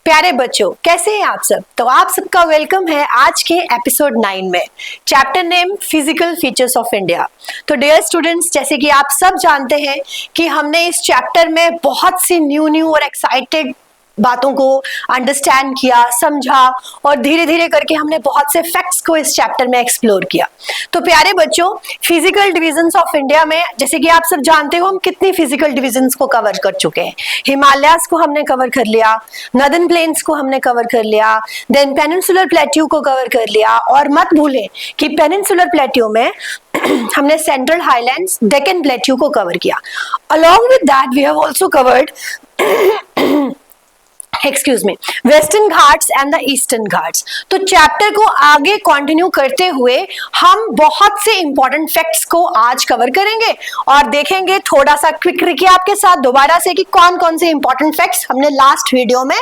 प्यारे बच्चों, कैसे हैं आप सब। तो आप सबका वेलकम है आज के एपिसोड 9 में। Chapter name physical features of India. तो डियर स्टूडेंट्स, जैसे कि आप सब जानते हैं कि हमने इस चैप्टर में बहुत सी न्यू और एक्साइटेड बातों को अंडरस्टैंड किया, समझा और धीरे धीरे करके हमने बहुत से फैक्ट्स को इस चैप्टर में एक्सप्लोर किया। तो प्यारे बच्चों, फिजिकल डिविजन्स ऑफ इंडिया में जैसे कि आप सब जानते हो हम कितनी फिजिकल डिविजन्स को कवर कर चुके हैं। हिमालयास को हमने कवर कर लिया, नॉर्दर्न प्लेन्स को हमने कवर कर लिया, देन पेनिनसुलर प्लेट्यू को कवर कर लिया। और मत भूलें कि पेनिनसुलर प्लेट्यू में हमने सेंट्रल हाईलैंड्स, डेक्कन प्लेट्यू को कवर किया। Along with that we have also covered Western Ghats and the Eastern Ghats. तो चैप्टर को आगे कंटिन्यू करते हुए हम बहुत से इंपॉर्टेंट फैक्ट्स को आज कवर करेंगे और देखेंगे थोड़ा सा क्विक रिकैप के साथ दोबारा से कि कौन कौन से इंपॉर्टेंट फैक्ट्स हमने लास्ट वीडियो में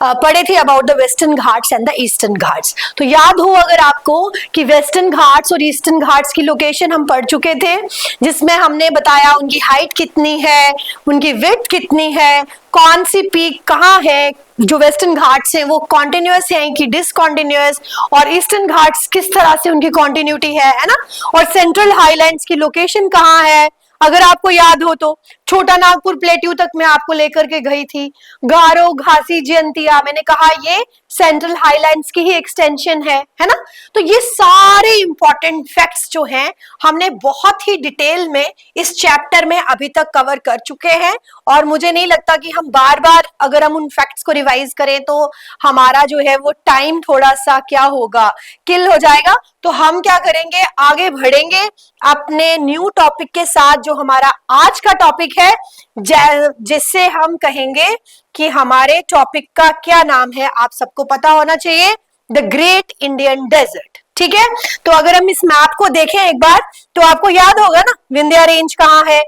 पढ़े थे about the western Ghats and the Eastern Ghats. तो याद हो अगर आपको कि वेस्टर्न घाट्स और ईस्टर्न घाट्स की लोकेशन हम पढ़ चुके थे, जिसमें हमने बताया उनकी हाइट कितनी है, उनकी विड्थ कितनी है, कौन सी पीक कहाँ है, जो वेस्टर्न घाट्स हैं वो कॉन्टिन्यूअस हैं कि डिसकॉन्टिन्यूअस, और ईस्टर्न घाट्स किस तरह से उनकी कॉन्टिन्यूटी है ना, और सेंट्रल हाईलैंड्स की लोकेशन कहाँ है। अगर आपको याद हो तो छोटा नागपुर प्लेट्यू तक मैं आपको लेकर के गई थी। गारो, घासी, जयंतिया, मैंने कहा ये सेंट्रल हाईलैंड्स की ही एक्सटेंशन है ना। तो ये सारे इंपॉर्टेंट फैक्ट्स जो हैं हमने बहुत ही डिटेल में इस चैप्टर में अभी तक कवर कर चुके हैं, और मुझे नहीं लगता कि हम बार बार अगर हम उन फैक्ट्स को रिवाइज करें तो हमारा जो है वो टाइम थोड़ा सा क्या होगा, किल हो जाएगा। तो हम क्या करेंगे, आगे बढ़ेंगे अपने न्यू टॉपिक के साथ, जो हमारा आज का टॉपिक है, जिससे हम कहेंगे कि हमारे टॉपिक का क्या नाम है। आप सबको पता होना चाहिए, द ग्रेट इंडियन डेजर्ट। ठीक है, तो अगर हम इस मैप को देखें एक बार तो आपको याद होगा ना विंध्या रेंज कहाँ है।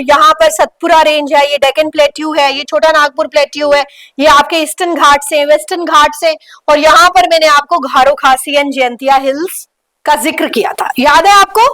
यहाँ पर सतपुरा रेंज है, ये डेक्कन प्लेट्यू है, ये छोटा नागपुर प्लेट्यू है, ये आपके ईस्टर्न घाट से, वेस्टर्न घाट से, और यहाँ पर मैंने आपको घारो, खासी एंड जयंतिया हिल्स का जिक्र किया था। याद है आपको,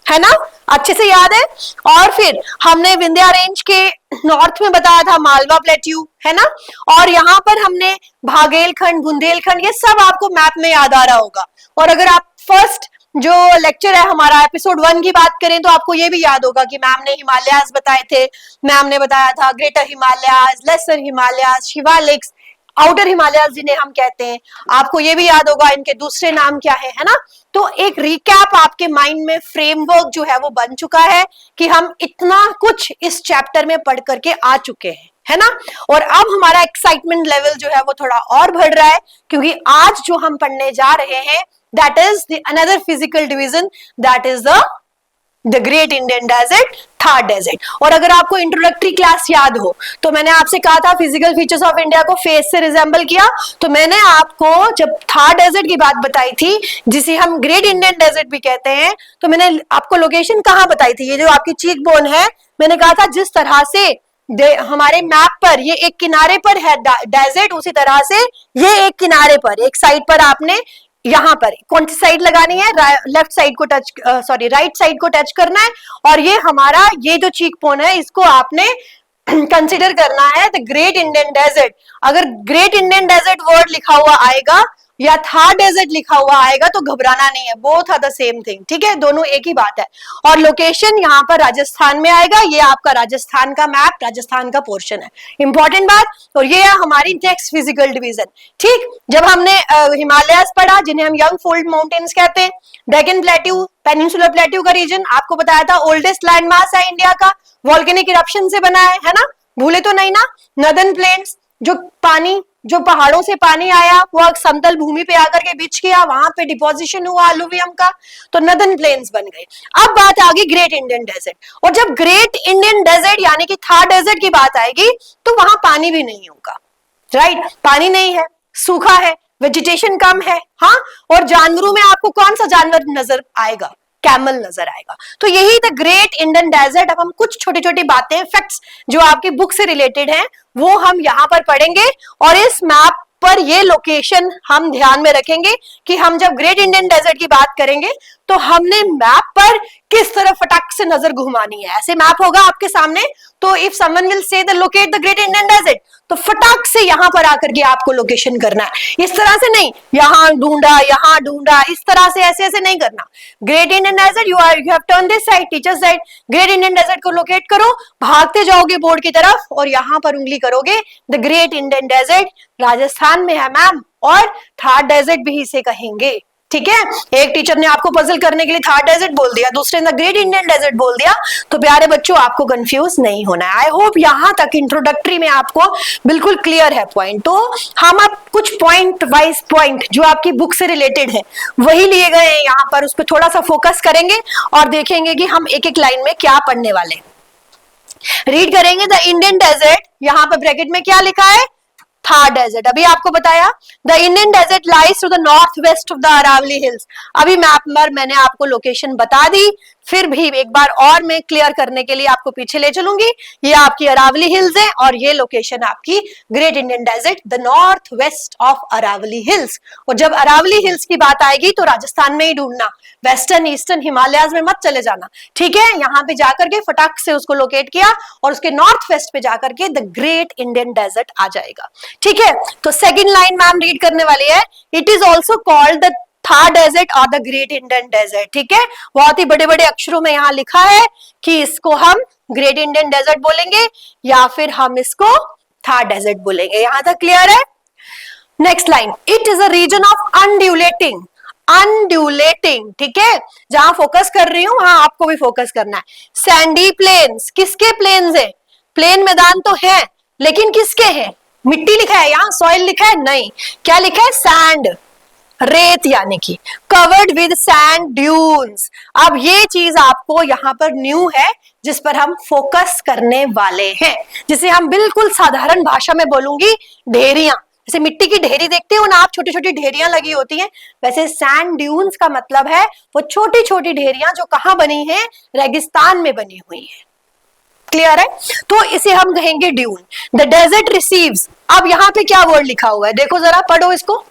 है ना, अच्छे से याद है। और फिर हमने विंध्या रेंज के नॉर्थ में बताया था मालवा प्लेट्यू, है ना, और यहाँ पर हमने भागेलखंड, बुंदेलखंड, ये सब आपको मैप में याद आ रहा होगा। और अगर आप फर्स्ट जो लेक्चर है हमारा एपिसोड 1 की बात करें तो आपको ये भी याद होगा कि मैम ने हिमालयास बताए थे। मैम ने बताया था Greater Himalayas, Lesser Himalayas, Shivaliks, Outer Himalayas जिन्हें हम कहते हैं। आपको ये भी याद होगा इनके दूसरे नाम क्या है ना। तो एक रिकैप आपके माइंड में, फ्रेमवर्क जो है वो बन चुका है कि हम इतना कुछ इस चैप्टर में पढ़ करके आ चुके हैं, है ना। और अब हमारा एक्साइटमेंट लेवल जो है वो थोड़ा और बढ़ रहा है, क्योंकि आज जो हम पढ़ने जा रहे हैं that is the another physical division, that is the Great Indian Desert, Thar Desert. और अगर आपको इंट्रोडक्टरी क्लास याद हो तो मैंने आपसे कहा था फिजिकल फीचर्स ऑफ इंडिया को फेस से रिजेंबल किया। तो मैंने आपको जब थार डेजर्ट की बात बताई थी, जिसे हम ग्रेट इंडियन डेजर्ट भी कहते हैं, तो मैंने आपको लोकेशन कहाँ बताई थी, ये जो आपकी चीक बोन है, मैंने कहा था जिस तरह से हमारे मैप पर ये एक किनारे पर है डेजर्ट, उसी तरह से ये एक किनारे पर, एक साइड पर आपने यहाँ पर कौन सी साइड लगानी है, लेफ्ट साइड को टच, राइट साइड को टच करना है, और ये हमारा ये जो चीक बोन है इसको आपने कंसिडर करना है द ग्रेट इंडियन डेजर्ट। अगर ग्रेट इंडियन डेजर्ट वर्ड लिखा हुआ आएगा या थार डेजर्ट लिखा हुआ आएगा तो घबराना नहीं है, both are the same thing. ठीक है, दोनों एक ही बात है। और लोकेशन यहाँ पर राजस्थान में आएगा, ये आपका राजस्थान का मैप, राजस्थान का पोर्शन है, इंपॉर्टेंट बात। और ये है हमारी नेक्स्ट फिजिकल डिवीजन। ठीक, जब हमने हिमालयास पढ़ा, जिन्हें हम यंग फोल्ड माउंटेन्स कहते हैं, डेक्कन प्लेट्यू, पेनिनसुलर प्लेट्यू का रीजन आपको बताया था ओल्डेस्ट लैंड मास है इंडिया का, वॉल्केनिक इरप्शन से बना है ना, भूले तो नहीं ना। नॉर्दर्न प्लेन्स, जो पानी, जो पहाड़ों से पानी आया वो समतल भूमि पे आकर के बिछ गया, वहां पे डिपोजिशन हुआ अलुवियम का, तो नॉर्दर्न प्लेन्स बन गए। अब बात आ गई ग्रेट इंडियन डेजर्ट, और जब ग्रेट इंडियन डेजर्ट यानी कि थार डेजर्ट की बात आएगी तो वहां पानी भी नहीं होगा, राइट, पानी नहीं है, सूखा है, वेजिटेशन कम है, हाँ। और जानवरों में आपको कौन सा जानवर नजर आएगा, कैमल नजर आएगा। तो यही द ग्रेट इंडियन डेजर्ट। अब हम कुछ छोटी छोटी बातें, फैक्ट्स जो आपकी बुक से रिलेटेड हैं वो हम यहाँ पर पढ़ेंगे, और इस मैप पर ये लोकेशन हम ध्यान में रखेंगे कि हम जब ग्रेट इंडियन डेजर्ट की बात करेंगे तो तो हमने मैप पर किस तरह फटाक से नजर घुमानी है। ऐसे मैप होगा आपके सामने, तो if someone will say the locate the Great Indian Desert, तो फटाक से यहां पर आकर के आपको लोकेशन करना है। इस तरह से नहीं, यहां ढूंढा, इस तरह से ऐसे ऐसे नहीं करना। Great Indian Desert, you have turn this side, teacher side, Great Indian Desert को लोकेट करो, भागते जाओगे बोर्ड की तरफ और यहां पर उंगली करोगे, the Great Indian Desert Rajasthan में है मैम, और थार डेजर्ट भी इसे कहेंगे। ठीक है, एक टीचर ने आपको पजल करने के लिए थार डेजर्ट बोल दिया, दूसरे ने ग्रेट इंडियन डेजर्ट बोल दिया, तो प्यारे बच्चों आपको कंफ्यूज नहीं होना है। आई होप यहां तक इंट्रोडक्टरी में आपको बिल्कुल क्लियर है पॉइंट। तो हम अब कुछ पॉइंट वाइज पॉइंट जो आपकी बुक से रिलेटेड है वही लिए गए हैं यहाँ पर, उस पर थोड़ा सा फोकस करेंगे और देखेंगे कि हम एक एक लाइन में क्या पढ़ने वाले। रीड करेंगे द इंडियन डेजर्ट, यहां पर ब्रैकेट में क्या लिखा है, थार डेजर्ट। अभी आपको बताया the Indian Desert lies to the north west of the Aravalli Hills. अभी मैप पर मैंने आपको लोकेशन बता दी, फिर भी एक बार और मैं क्लियर करने के लिए आपको पीछे ले चलूंगी। ये आपकी अरावली हिल्स है और ये लोकेशन आपकी Great Indian Desert, the north west of Aravalli Hills. और जब अरावली हिल्स की बात आएगी तो राजस्थान में ही ढूंढना, वेस्टर्न ईस्टर्न हिमालयाज में मत चले जाना। ठीक है, यहाँ पे जाकर के फटाक से उसको लोकेट किया और उसके नॉर्थ वेस्ट पे जाकर के द ग्रेट इंडियन डेजर्ट आ जाएगा। ठीक है, तो सेकंड लाइन मैम रीड करने वाली है, it is also called the Thar Desert और द ग्रेट इंडियन डेजर्ट। ठीक है, बहुत ही बड़े बड़े अक्षरों में यहाँ लिखा है कि इसको हम ग्रेट इंडियन डेजर्ट बोलेंगे या फिर हम इसको थार डेजर्ट बोलेंगे। यहां तक क्लियर है। Next line, it is a region of undulating, undulating. ठीक है, जहां फोकस कर रही हूं वहां आपको भी फोकस करना है। सैंडी प्लेन्स, किसके प्लेन्स है, प्लेन मैदान तो है लेकिन किसके हैं, मिट्टी लिखा है यहाँ, सॉइल लिखा है नहीं, क्या लिखा है, सैंड, रेत यानी कि कवर्ड विद सैंड ड्यून्स। अब ये चीज आपको यहाँ पर न्यू है जिस पर हम फोकस करने वाले हैं, जिसे हम बिल्कुल साधारण भाषा में बोलूंगी ढेरियां। जैसे मिट्टी की ढेरी देखते हो ना आप, छोटी छोटी ढेरियां लगी होती हैं, वैसे सैंड ड्यून्स का मतलब है वो छोटी छोटी ढेरियां जो कहाँ बनी है, रेगिस्तान में बनी हुई है। क्लियर है, तो इसे हम कहेंगे ड्यून। द डेजर्ट रिसीव्स, अब यहाँ पे क्या वर्ड लिखा हुआ है देखो जरा, पढ़ो इसको,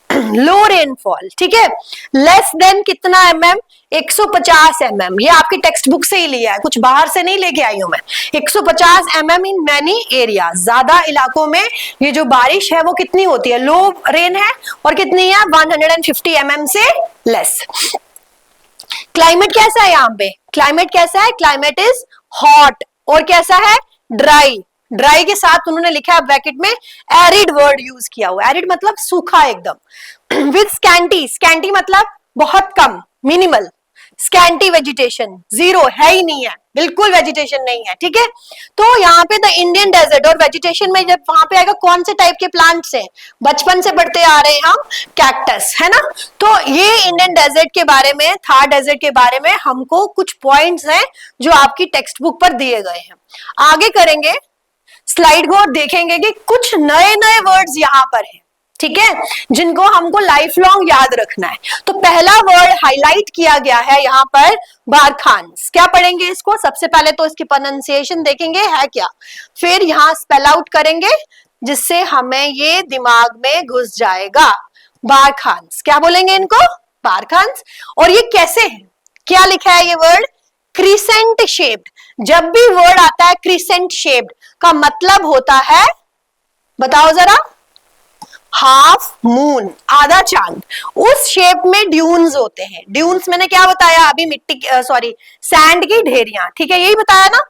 लो रेनफॉल। ठीक है, लेस देन कितना mm, 150 mm, ये आपकी टेक्स्ट बुक से ही लिया है, कुछ बाहर से नहीं लेके आई हूं मैं। 150 mm इन मैनी एरिया, ज्यादा इलाकों में ये जो बारिश है वो कितनी होती है, लो रेन है, और कितनी है 150 mm से लेस। क्लाइमेट कैसा है यहाँ पे, क्लाइमेट कैसा है, क्लाइमेट इज हॉट, और कैसा है, ड्राई। ड्राई के साथ उन्होंने लिखा है ब्रैकेट में एरिड वर्ड यूज किया हुआ, एरिड मतलब सूखा एकदम। विद स्कैंटी, स्कैंटी मतलब बहुत कम, मिनिमल, स्कैंटी वेजिटेशन, जीरो है ही नहीं है, बिल्कुल वेजिटेशन नहीं है। ठीक है, तो यहाँ पे द इंडियन डेजर्ट, और वेजिटेशन में जब वहां पे आएगा कौन से टाइप के प्लांट्स हैं, बचपन से पढ़ते आ रहे हैं हम, कैक्टस, है ना। तो ये इंडियन डेजर्ट के बारे में, थार डेजर्ट के बारे में हमको कुछ पॉइंट्स हैं जो आपकी टेक्स्ट बुक पर दिए गए हैं। आगे करेंगे स्लाइड को और देखेंगे कि कुछ नए नए वर्ड्स यहाँ पर हैं, ठीक है, जिनको हमको लाइफ लॉन्ग याद रखना है। तो पहला वर्ड हाईलाइट किया गया है यहाँ पर, बारखान्स। क्या पढ़ेंगे इसको, सबसे पहले तो इसकी प्रोनाउंसिएशन देखेंगे है क्या, फिर यहाँ स्पेल आउट करेंगे जिससे हमें ये दिमाग में घुस जाएगा। बारखान्स, क्या बोलेंगे इनको, बारखान्स। और ये कैसे है, क्या लिखा है ये वर्ड, क्रिसेंट शेप्ड। जब भी वर्ड आता है क्रिसेंट शेप्ड का मतलब होता है, बताओ जरा, हाफ मून, आधा चांद। उस शेप में ड्यून्स होते हैं। ड्यून्स मैंने क्या बताया अभी, मिट्टी सॉरी सैंड की ढेरियां, ठीक है, यही बताया ना।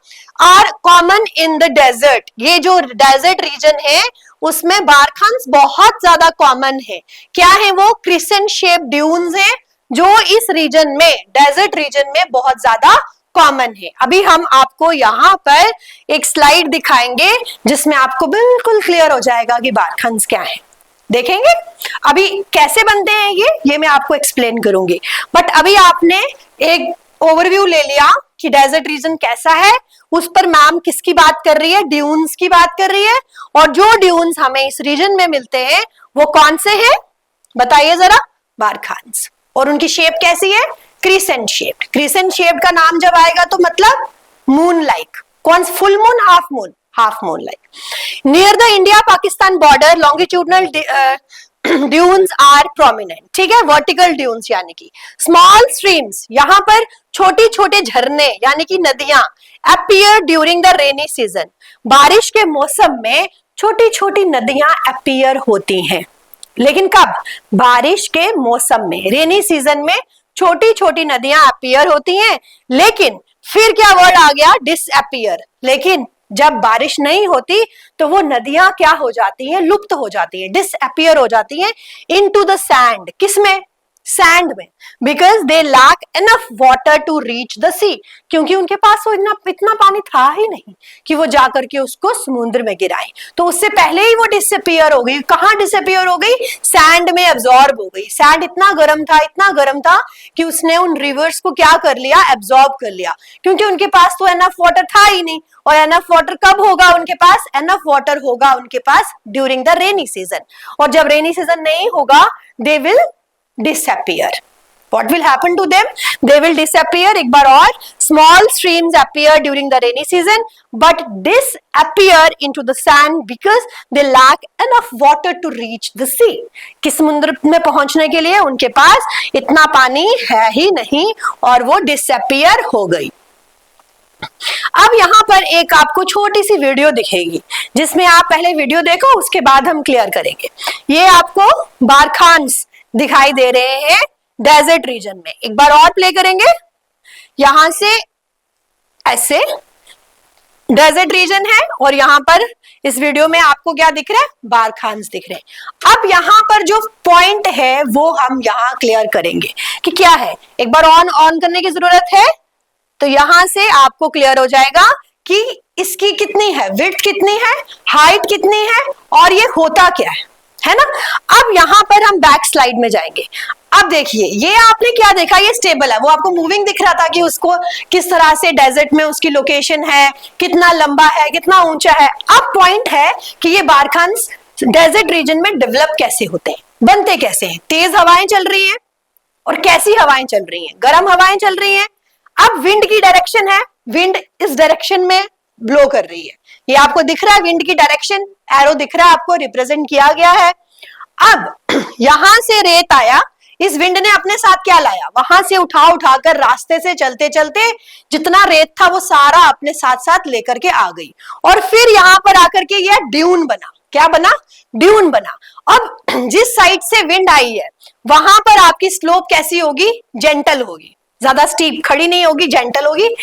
Are common in the desert, ये जो डेजर्ट रीजन है उसमें बारखान्स बहुत ज्यादा कॉमन है। क्या है वो, क्रिसेंट शेप ड्यून्स है जो इस रीजन में, डेजर्ट रीजन में बहुत ज्यादा कॉमन है। अभी हम आपको यहाँ पर एक स्लाइड दिखाएंगे जिसमें आपको बिल्कुल क्लियर हो जाएगा कि बारखान्स क्या है। देखेंगे अभी कैसे बनते हैं ये मैं आपको एक्सप्लेन करूंगी। बट अभी आपने एक ओवरव्यू ले लिया कि डेजर्ट रीजन कैसा है, उस पर मैम किसकी बात कर रही है, ड्यून्स की बात कर रही है। और जो ड्यून्स हमें इस रीजन में मिलते हैं वो कौन से हैं, बताइए जरा, बारखान्स। और उनकी शेप कैसी है, क्रिसेंट शेप्ड। क्रिसेंट शेप्ड का नाम जब आएगा तो मतलब मून लाइक, कौन, full moon, half moon, half moon like. Near the India Pakistan border longitudinal dunes are prominent, ठीक है, वर्टिकल ड्यून्स यानी कि स्मॉल स्ट्रीम्स, यहाँ पर छोटे छोटे झरने यानी कि नदियां appear during the rainy season, बारिश के मौसम में छोटी छोटी नदियां अपीयर होती हैं, लेकिन कब? बारिश के मौसम में, रेनी सीजन में छोटी छोटी नदियां अपीयर होती हैं, लेकिन फिर क्या वर्ड आ गया? डिसअपीयर। लेकिन जब बारिश नहीं होती तो वो नदियां क्या हो जाती हैं? लुप्त हो जाती हैं, डिसअपीयर हो जाती हैं इनटू द सैंड। किसमें? सैंड में, because they lack enough water to reach the sea, क्योंकि उनके पास वो इतना पानी था ही नहीं कि वो जाकर के उसको समुद्र में गिराए, तो उससे पहले ही वो डिसअपीयर हो गई। कहाँ डिसअपीयर हो गई? सैंड में एब्जॉर्ब हो गई। सैंड इतना गर्म था कि उसने उन रिवर्स को क्या कर लिया? एब्जॉर्ब कर लिया, क्योंकि उनके पास तो एनफ वाटर था ही नहीं। और एनफ वाटर कब होगा उनके पास? एनफ वाटर होगा उनके पास ड्यूरिंग द रेनी सीजन, और जब रेनी सीजन नहीं होगा they will disappear. What will happen to them? They will disappear. एक बार और, small streams appear during the rainy season but disappear into the sand because they lack enough water to reach the sea. कि समुद्र में पहुंचने के लिए उनके पास इतना पानी है ही नहीं और वो disappear हो गई। अब यहाँ पर एक आपको छोटी सी वीडियो दिखेगी जिसमें आप पहले वीडियो देखो, उसके बाद हम क्लियर करेंगे। ये आपको बारखान्स दिखाई दे रहे हैं डेजर्ट रीजन में। एक बार और प्ले करेंगे, यहां से ऐसे डेजर्ट रीजन है और यहां पर इस वीडियो में आपको क्या दिख रहा है? बारखान्स दिख रहे हैं। अब यहां पर जो पॉइंट है वो हम यहां क्लियर करेंगे कि क्या है। एक बार ऑन करने की जरूरत है, तो यहां से आपको क्लियर हो जाएगा कि इसकी कितनी है विड्थ, कितनी है हाइट, कितनी है और ये होता क्या है ना। अब यहां पर हम बैक स्लाइड में जाएंगे। अब देखिए, ये आपने क्या देखा? ये स्टेबल है, वो आपको मूविंग दिख रहा था कि उसको किस तरह से डेजर्ट में उसकी लोकेशन है, कितना लंबा है, कितना ऊंचा है। अब पॉइंट है कि ये बारखान्स डेजर्ट रीजन में डेवलप कैसे होते हैं, बनते कैसे हैं। तेज हवाएं चल रही हैं, और कैसी हवाएं चल रही हैं? गर्म हवाएं चल रही हैं। अब विंड की डायरेक्शन है, विंड इस डायरेक्शन में ब्लो कर रही है, ये आपको दिख रहा है विंड की डायरेक्शन, एरो दिख रहा है आपको, रिप्रेजेंट किया गया है। अब यहां से रेत आया, इस विंड ने अपने साथ क्या लाया? वहां से उठाकर रास्ते से चलते चलते जितना रेत था वो सारा अपने साथ साथ लेकर के आ गई, और फिर यहां पर आकर के यह ड्यून बना। क्या बना? ड्यून बना। अब जिस साइड से विंड आई है वहां पर आपकी स्लोप कैसी होगी? जेंटल होगी, ज्यादा स्टीप खड़ी नहीं होगी, जेंटल होगी।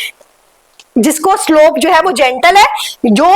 जिसको स्लोप जो है वो जेंटल है, जो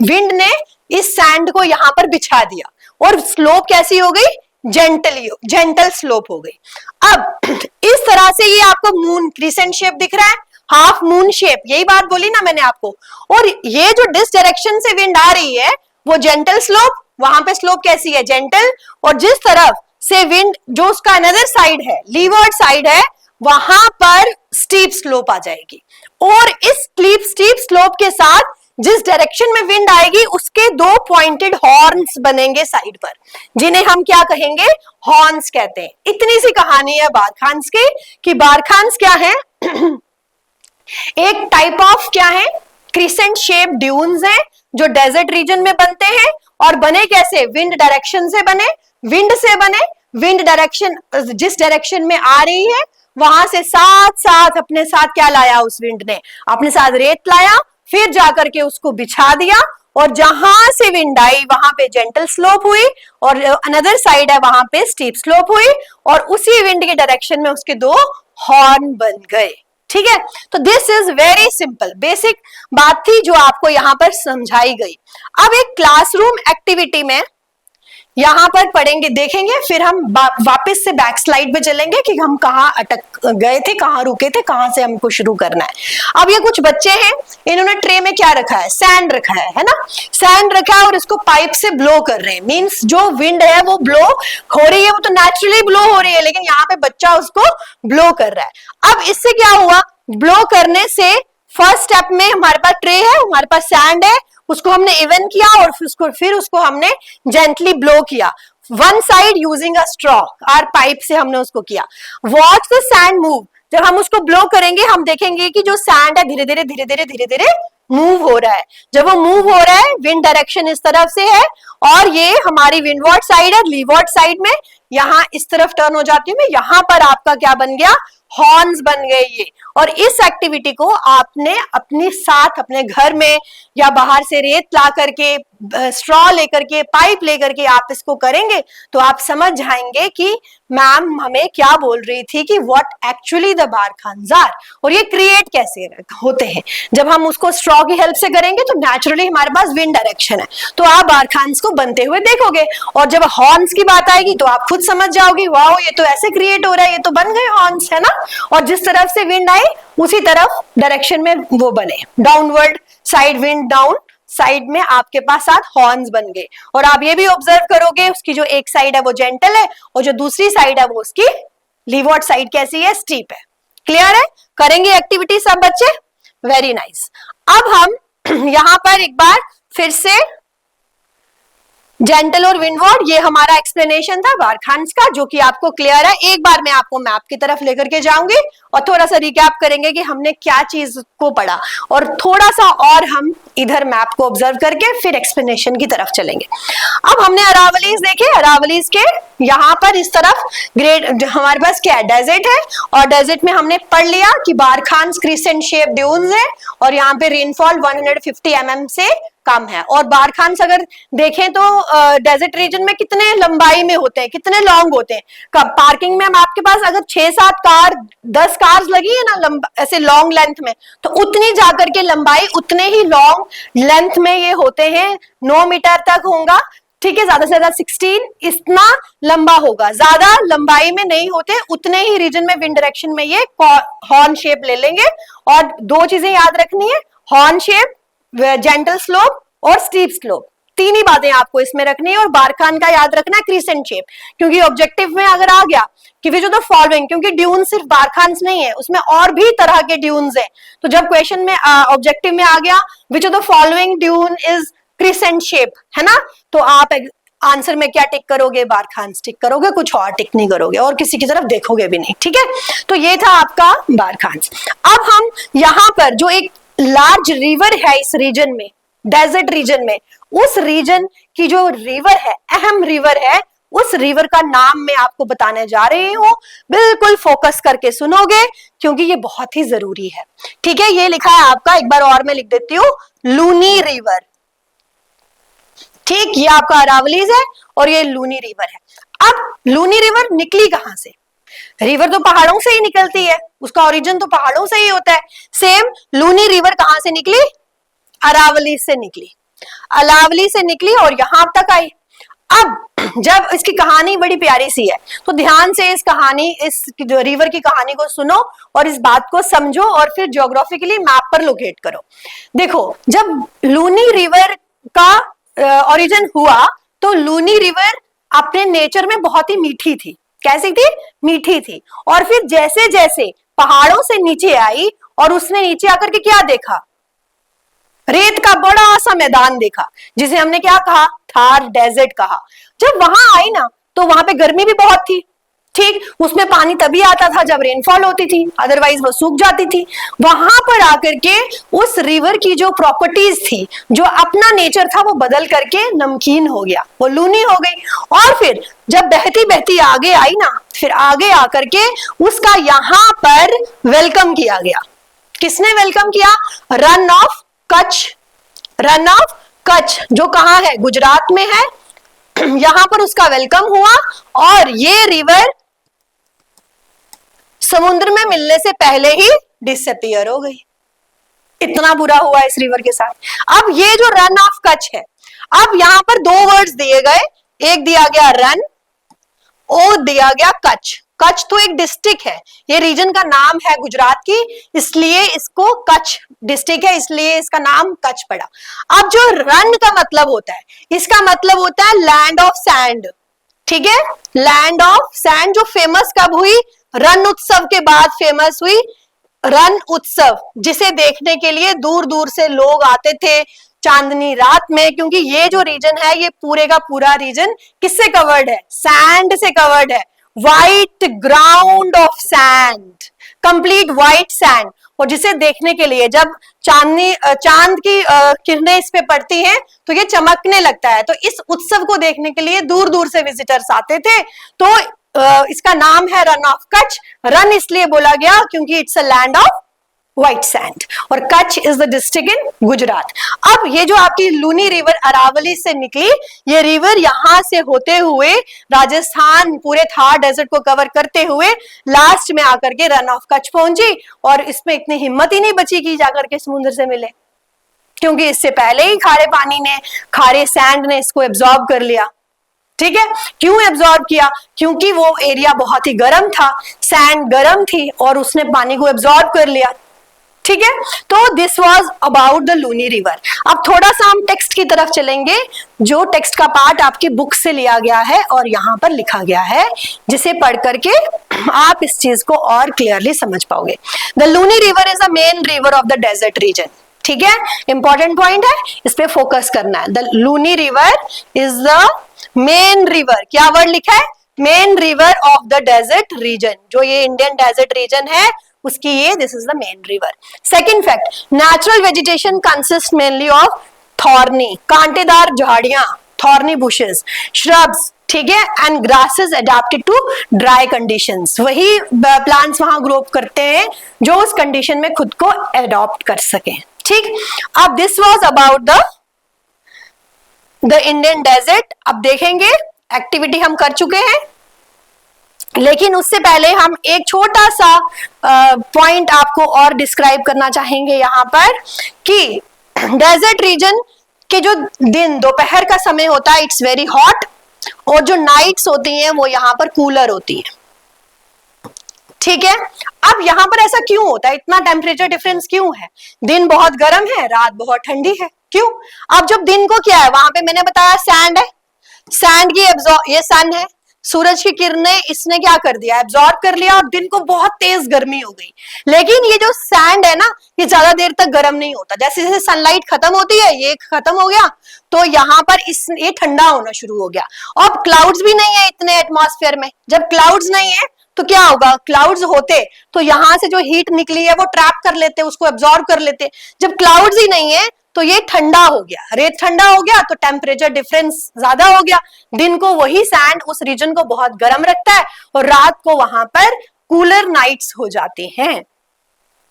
विंड ने इस सैंड को यहां पर बिछा दिया, और स्लोप कैसी हो गई? जेंटल स्लोप हो गई। अब इस तरह से ये आपको मून क्रिसेंट शेप दिख रहा है, हाफ मून शेप, यही बात बोली ना मैंने आपको। और ये जो डिस डायरेक्शन से विंड आ रही है वो जेंटल स्लोप, वहां पे स्लोप कैसी है? जेंटल। और जिस तरफ से विंड जो उसका अनदर साइड है, लीवर्ड साइड है, वहां पर स्टीप स्लोप आ जाएगी। और इस स्टीप स्लोप के साथ जिस डायरेक्शन में विंड आएगी उसके दो पॉइंटेड हॉर्न्स बनेंगे साइड पर, जिन्हें हम क्या कहेंगे? हॉर्न्स कहते हैं। इतनी सी कहानी है बारखान्स की कि बारखान्स क्या है? एक टाइप ऑफ क्या है? क्रिसेंट शेप ड्यून्स हैं जो डेजर्ट रीजन में बनते हैं। और बने कैसे? विंड डायरेक्शन से बने, विंड से बने। विंड डायरेक्शन जिस डायरेक्शन में आ रही है वहां से साथ साथ अपने साथ क्या लाया? उस विंड ने अपने साथ रेत लाया, फिर जाकर के उसको बिछा दिया, और जहां से विंड आई वहां पे जेंटल स्लोप हुई, और अनदर साइड है वहां पे स्टीप स्लोप हुई, और उसी विंड के डायरेक्शन में उसके दो हॉर्न बन गए। ठीक है, तो this is very simple, basic बात थी जो आपको यहाँ पर समझाई गई। अब एक क्लासरूम एक्टिविटी में यहाँ पर पढ़ेंगे, देखेंगे, फिर हम वापस से बैक स्लाइड पे चलेंगे कि हम कहाँ अटक गए थे, कहाँ रुके थे, कहाँ से हमको शुरू करना है। अब ये कुछ बच्चे हैं, इन्होंने ट्रे में क्या रखा है? सैंड रखा है ना, सैंड रखा है, और इसको पाइप से ब्लो कर रहे हैं। मींस जो विंड है वो ब्लो हो रही है, वो तो नेचुरली ब्लो हो रही है, लेकिन यहाँ पे बच्चा उसको ब्लो कर रहा है। अब इससे क्या हुआ? ब्लो करने से फर्स्ट स्टेप में हमारे पास ट्रे है, हमारे पास सैंड है, उसको हमने इवन किया, और फिर उसको हमने जेंटली ब्लो किया, one side using a straw, और पाइप से हमने उसको किया। Watch the sand move. जब हम उसको ब्लो करेंगे हम देखेंगे कि जो सैंड है धीरे धीरे धीरे धीरे धीरे धीरे मूव हो रहा है। जब वो मूव हो रहा है, विंड डायरेक्शन इस तरफ से है और ये हमारी विंडवर्ड साइड है, लीवर्ड साइड में यहां इस तरफ टर्न हो जाती हूँ मैं, यहां पर आपका क्या बन गया, हॉर्न्स बन गए ये। और इस एक्टिविटी को आपने अपने साथ अपने घर में या बाहर से रेत ला करके, स्ट्रॉ लेकर के, पाइप लेकर के आप इसको करेंगे तो आप समझ जाएंगे कि मैम हमें क्या बोल रही थी कि व्हाट एक्चुअली द बारखान्स आर, और ये क्रिएट कैसे होते हैं। जब हम उसको स्ट्रॉ की हेल्प से करेंगे तो नेचुरली हमारे पास विंड डायरेक्शन है, तो आप बारखान्स को बनते हुए देखोगे। और जब हॉर्न्स की बात आएगी तो आप खुद समझ जाओगे, वाओ ये तो ऐसे क्रिएट हो रहा है, ये तो बन गए हॉर्न्स, है ना। और जिस तरफ से विंड आई उसी तरफ डायरेक्शन में वो बने, downward side wind down side में आपके पास साथ हॉर्न्स बन गए। और आप ये भी ऑब्जर्व करोगे उसकी जो एक साइड है वो जेंटल है और जो दूसरी साइड है वो उसकी लीवर्ड साइड कैसी है, स्टीप है। क्लियर है, करेंगे एक्टिविटी सब बच्चे, वेरी नाइस। अब हम यहां पर एक बार फिर से जेंटल और विंडवर्ड, ये हमारा एक्सप्लेनेशन था बारखान्स का, जो कि आपको क्लियर है। एक बार मैं आपको मैप की तरफ लेकर के जाऊंगी और थोड़ा सा रिकैप करेंगे कि हमने क्या चीज को पढ़ा, और थोड़ा सा और हम इधर मैप को ऑब्जर्व करके फिर एक्सप्लेनेशन की तरफ चलेंगे। अब हमने अरावलीज देखे, अरावलीज के यहाँ पर इस तरफ ग्रेट हमारे पास क्या है, डेजर्ट है, और डेजर्ट में हमने पढ़ लिया कि बारखान्स क्रिसेंट शेप ड्यून्स है और यहाँ पे रेनफॉल 150 mm से कम है। और बारखान्स अगर देखें तो डेजर्ट रीजन में कितने लंबाई में होते हैं, कितने लॉन्ग होते हैं। कब पार्किंग में हम आपके पास अगर 6-7 कार 10 कार्स लगी है ना ऐसे लॉन्ग लेंथ में, तो उतनी जाकर के लंबाई उतने ही लॉन्ग लेंथ में ये होते हैं, 9 मीटर तक होगा, ठीक है, ज्यादा से ज्यादा 16 इतना लंबा होगा, ज्यादा लंबाई में नहीं होते, उतने ही रीजन में विंड डायरेक्शन में ये हॉर्न शेप ले लेंगे। और दो चीजें याद रखनी है, हॉर्न शेप, जेंटल स्लोप और स्टीप स्लोप, तीन ही बातें आपको इसमें रखनी है। और बारखान का याद रखना है क्रिसेंट शेप, क्योंकि ऑब्जेक्टिव में अगर आ गया कि विच ऑफ द फॉलोइंग, क्योंकि ड्यून सिर्फ बारखान्स नहीं है, उसमें और भी तरह के ड्यून्स हैं, तो जब क्वेश्चन में ऑब्जेक्टिव में आ गया which of the following dune is crescent shape, है ना, तो आप आंसर में क्या टिक करोगे, बारखान्स टिक करोगे, कुछ और टिक नहीं करोगे और किसी की तरफ देखोगे भी नहीं, ठीक है। तो ये था आपका बारखान्स। अब हम यहाँ पर जो एक लार्ज रिवर है इस रीजन में, डेजर्ट रीजन में, उस रीजन की जो रिवर है, अहम रिवर है, उस रिवर का नाम मैं आपको बताने जा रही हूं। बिल्कुल फोकस करके सुनोगे क्योंकि ये बहुत ही जरूरी है, ठीक है। ये लिखा है आपका, एक बार और मैं लिख देती हूँ, लूनी रिवर, ठीक, ये आपका अरावलीज है और ये लूनी रिवर है। अब लूनी रिवर निकली कहां से, रिवर तो पहाड़ों से ही निकलती है, उसका ओरिजिन तो पहाड़ों से ही होता है। सेम लूनी रिवर कहां से निकली, अरावली से निकली, अरावली से निकली और यहां तक आई। अब जब इसकी कहानी बड़ी प्यारी सी है, तो ध्यान से इस कहानी, इस रिवर की कहानी को सुनो और इस बात को समझो और फिर ज्योग्राफिकली मैप पर लोकेट करो। देखो, जब लूनी रिवर का ओरिजिन हुआ तो लूनी रिवर अपने नेचर में बहुत ही मीठी थी। कैसी थी, मीठी थी। और फिर जैसे जैसे पहाड़ों से नीचे आई और उसने नीचे आकर के क्या देखा, रेत का बड़ा सा मैदान देखा, जिसे हमने क्या कहा, थार डेजर्ट कहा। जब वहां आई ना तो वहां पे गर्मी भी बहुत थी, ठीक, उसमें पानी तभी आता था जब रेनफॉल होती थी, अदरवाइज वो सूख जाती थी। वहां पर आकर के उस रिवर की जो प्रॉपर्टीज थी, जो अपना नेचर था, वो बदल करके नमकीन हो गया, वो लूनी हो गई। और फिर जब बहती बहती आगे आई ना, फिर आगे आकर के उसका यहां पर वेलकम किया गया। किसने वेलकम किया, run of Kutch, run of Kutch जो कहां है, गुजरात में है, यहां पर उसका वेलकम हुआ और ये रिवर समुद्र में मिलने से पहले ही डिसअपीयर हो गई। इतना बुरा हुआ इस रिवर के साथ। अब ये जो रन ऑफ कच्छ है, अब यहां पर दो वर्ड्स दिए गए, एक दिया गया रन और दिया गया कच्छ। कच्छ तो एक डिस्ट्रिक्ट है, ये रीजन का नाम है गुजरात की, इसलिए इसको कच्छ डिस्ट्रिक्ट है, इसलिए इसका नाम कच्छ पड़ा। अब जो रन का मतलब होता है, इसका मतलब होता है लैंड ऑफ सैंड, ठीक है, लैंड ऑफ सैंड, जो फेमस कब हुई, रन उत्सव के बाद फेमस हुई, रन उत्सव, जिसे देखने के लिए दूर दूर से लोग आते थे चांदनी रात में, क्योंकि ये जो रीजन है, ये पूरे का पूरा रीजन किससे कवर्ड है, सैंड से कवर्ड है। White ground of sand, complete white sand, और जिसे देखने के लिए जब चांद की किरणें इस पे पड़ती हैं तो ये चमकने लगता है। तो इस उत्सव को देखने के लिए दूर दूर से विजिटर्स आते थे। तो इसका नाम है रन ऑफ कच्छ। रन इसलिए बोला गया क्योंकि it's a land of white sand, और Kutch is the district in Gujarat. अब ये जो आपकी लूनी रिवर अरावली से निकली, ये रिवर यहां से होते हुए राजस्थान पूरे थार डेजर्ट को कवर करते हुए लास्ट में आकर के रन ऑफ कच्छ पहुंची, और इसमें इतनी हिम्मत ही नहीं बची कि जाकर के समुद्र से मिले, क्योंकि इससे पहले ही खारे पानी ने, खारे सैंड ने इसको एब्जॉर्ब कर लिया। ठीक है, क्यों एब्जॉर्ब किया? क्योंकि वो एरिया बहुत ही गर्म था, सैंड गर्म थी और उसने पानी को एब्जॉर्ब कर लिया। ठीक है, तो this was about the Luni River. अब थोड़ा सा हम टेक्स्ट की तरफ चलेंगे, जो टेक्स्ट का पार्ट आपकी बुक से लिया गया है और यहां पर लिखा गया है, जिसे पढ़ करके आप इस चीज को और क्लियरली समझ पाओगे। The Luni River is the main river of the desert region. ठीक है, इंपॉर्टेंट पॉइंट है, इस पे फोकस करना है। The Luni River is the main river, क्या वर्ड लिखा है? Main river of the desert region. जो ये इंडियन डेजर्ट रीजन है उसकी ये, this is the main river. Second fact, natural vegetation consist mainly of thorny, कांटेदार झाड़ियां, थॉर्नी बुशेस, श्रब्स, ठीक है, and grasses adapted to dry conditions. वही प्लांट्स वहां ग्रो करते हैं जो उस कंडीशन में खुद को एडॉप्ट कर सके। ठीक, अब this was about the Indian Desert. अब देखेंगे, एक्टिविटी हम कर चुके हैं, लेकिन उससे पहले हम एक छोटा सा पॉइंट आपको और डिस्क्राइब करना चाहेंगे यहाँ पर, कि डेजर्ट रीजन के जो दिन, दोपहर का समय होता है, इट्स वेरी हॉट, और जो नाइट्स होती हैं वो यहाँ पर कूलर होती है। ठीक है, अब यहाँ पर ऐसा क्यों होता है? इतना टेम्परेचर डिफरेंस क्यों है? दिन बहुत गर्म है, रात बहुत ठंडी है, क्यों? अब जब दिन को क्या है, वहां पे मैंने बताया सैंड है, सैंड की ये सन है, सूरज की किरणें इसने क्या कर दिया, एब्जॉर्ब कर लिया, और दिन को बहुत तेज गर्मी हो गई। लेकिन ये जो सैंड है ना, ये ज्यादा देर तक गर्म नहीं होता। जैसे जैसे सनलाइट खत्म होती है, ये खत्म हो गया तो यहाँ पर ये ठंडा होना शुरू हो गया। अब क्लाउड्स भी नहीं है इतने एटमॉस्फेयर में। जब क्लाउड्स नहीं है तो क्या होगा, क्लाउड्स होते तो यहाँ से जो हीट निकली है वो ट्रैप कर लेते, उसको एब्जॉर्ब कर लेते। जब क्लाउड्स ही नहीं है तो ये ठंडा हो गया, रेत ठंडा हो गया, तो टेम्परेचर डिफरेंस ज्यादा हो गया। दिन को वही सैंड उस रीजन को बहुत गर्म रखता है, और रात को वहां पर कूलर नाइट्स हो जाती हैं।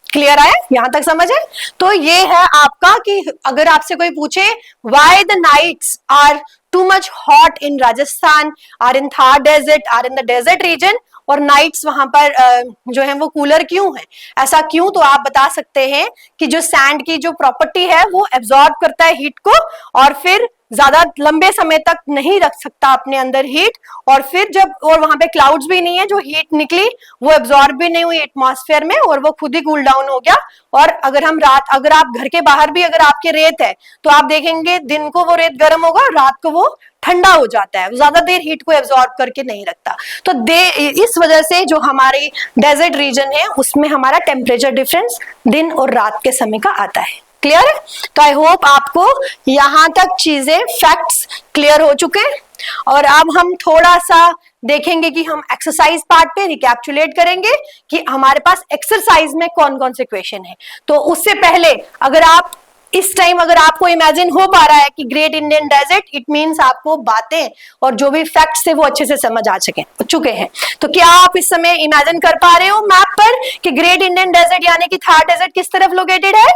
क्लियर आया? यहां तक समझ है? तो ये है आपका, कि अगर आपसे कोई पूछे why the nights are too much hot in Rajasthan, or in Thar Desert, or in the desert region, और नाइट्स वहां पर जो है वो कूलर क्यों है, ऐसा क्यों? तो आप बता सकते हैं कि जो सैंड की जो प्रॉपर्टी है वो एब्जॉर्ब करता है हीट को, और फिर ज्यादा लंबे समय तक नहीं रख सकता अपने अंदर हीट, और फिर जब, और वहां पे क्लाउड्स भी नहीं है, जो हीट निकली वो एब्जॉर्ब भी नहीं हुई एटमॉस्फेयर में, और वो खुद ही कूल डाउन हो गया। और अगर आप घर के बाहर भी अगर आपके रेत है तो आप देखेंगे दिन को वो रेत गर्म होगा, रात को वो ठंडा हो जाता है, ज्यादा देर हीट को एब्जॉर्ब करके नहीं रखता। तो इस वजह से जो हमारी डेजर्ट रीजन है उसमें हमारा टेम्परेचर डिफरेंस दिन और रात के समय का आता है। क्लियर है? तो आई होप आपको यहां तक चीजें, फैक्ट्स क्लियर हो चुके हैं। और अब हम थोड़ा सा देखेंगे कि हम एक्सरसाइज पार्ट पे रिकैप्चुलेट करेंगे कि हमारे पास एक्सरसाइज में कौन कौन से क्वेश्चन है। तो उससे पहले अगर आप इस टाइम अगर आपको इमेजिन हो पा रहा है कि Great Indian Desert, it means आपको बातें और जो भी फैक्ट्स थे वो अच्छे से समझ आ चुके हैं। तो क्या आप इस समय इमेजिन कर पा रहे हो मैप पर कि ग्रेट इंडियन डेजर्ट यानी कि थार डेजर्ट किस तरफ लोकेटेड है?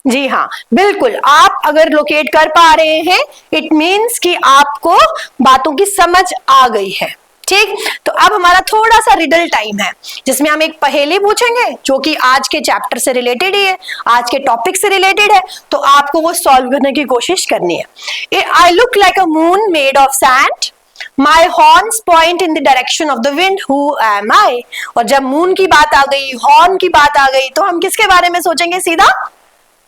जी हाँ, बिल्कुल। आप अगर लोकेट कर पा रहे हैं, इट मींस कि आपको बातों की समझ आ गई है। ठीक, तो अब हमारा थोड़ा सा रिडल टाइम है, जिसमें हम एक पहेली पूछेंगे जो कि आज के चैप्टर से रिलेटेड ही है, आज के टॉपिक से रिलेटेड है, तो आपको वो सॉल्व करने की कोशिश करनी है। I look like a moon made of sand, my horns point in the direction of the wind, who am I. और जब मून की बात आ गई, हॉर्न की बात आ गई, तो हम किसके बारे में सोचेंगे? सीधा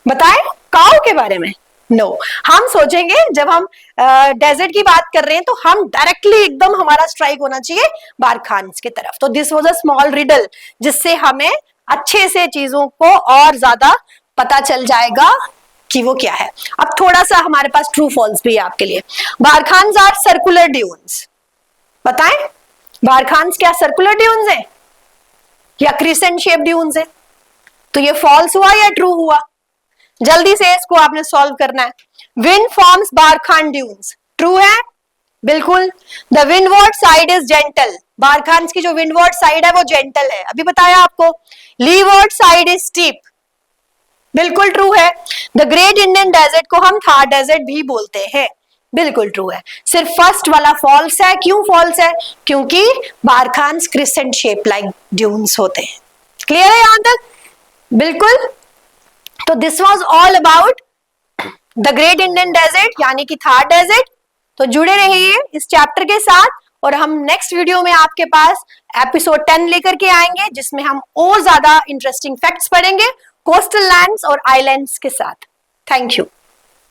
बताएं, काऊ के बारे में? नो, हम सोचेंगे, जब हम डेजर्ट की बात कर रहे हैं तो हम डायरेक्टली एकदम हमारा स्ट्राइक होना चाहिए बारखान्स की तरफ। तो this was a small riddle, जिससे हमें अच्छे से चीजों को और ज्यादा पता चल जाएगा कि वो क्या है। अब थोड़ा सा हमारे पास ट्रू फॉल्स भी है आपके लिए। बारखान्स आर सर्कुलर ड्यून्स, बताएं बारखान्स क्या सर्कुलर ड्यून्स है या क्रिसेंट शेप ड्यून्स है? तो ये फॉल्स हुआ या ट्रू हुआ? जल्दी से इसको आपने सॉल्व करना है। Wind forms barchan dunes, true है बिल्कुल। The windward side is gentle, barchans की जो विंडवर्ड साइड है वो जेंटल है, अभी बताया आपको। लीवर्ड साइड इज स्टीप, बिल्कुल ट्रू है। द ग्रेट इंडियन डेजर्ट को हम थार डेजर्ट भी बोलते हैं, बिल्कुल ट्रू है। सिर्फ फर्स्ट वाला फॉल्स है, क्यों फॉल्स है? क्योंकि barchans crescent shape like dunes होते हैं। क्लियर है यहां तक? बिल्कुल। तो this was all about the Great Indian Desert यानी कि थार डेजर्ट। तो जुड़े रहिए इस चैप्टर के साथ और हम नेक्स्ट वीडियो में आपके पास एपिसोड 10 लेकर के आएंगे, जिसमें हम और ज्यादा इंटरेस्टिंग फैक्ट्स पढ़ेंगे कोस्टल लैंड्स और आइलैंड्स के साथ। Thank you.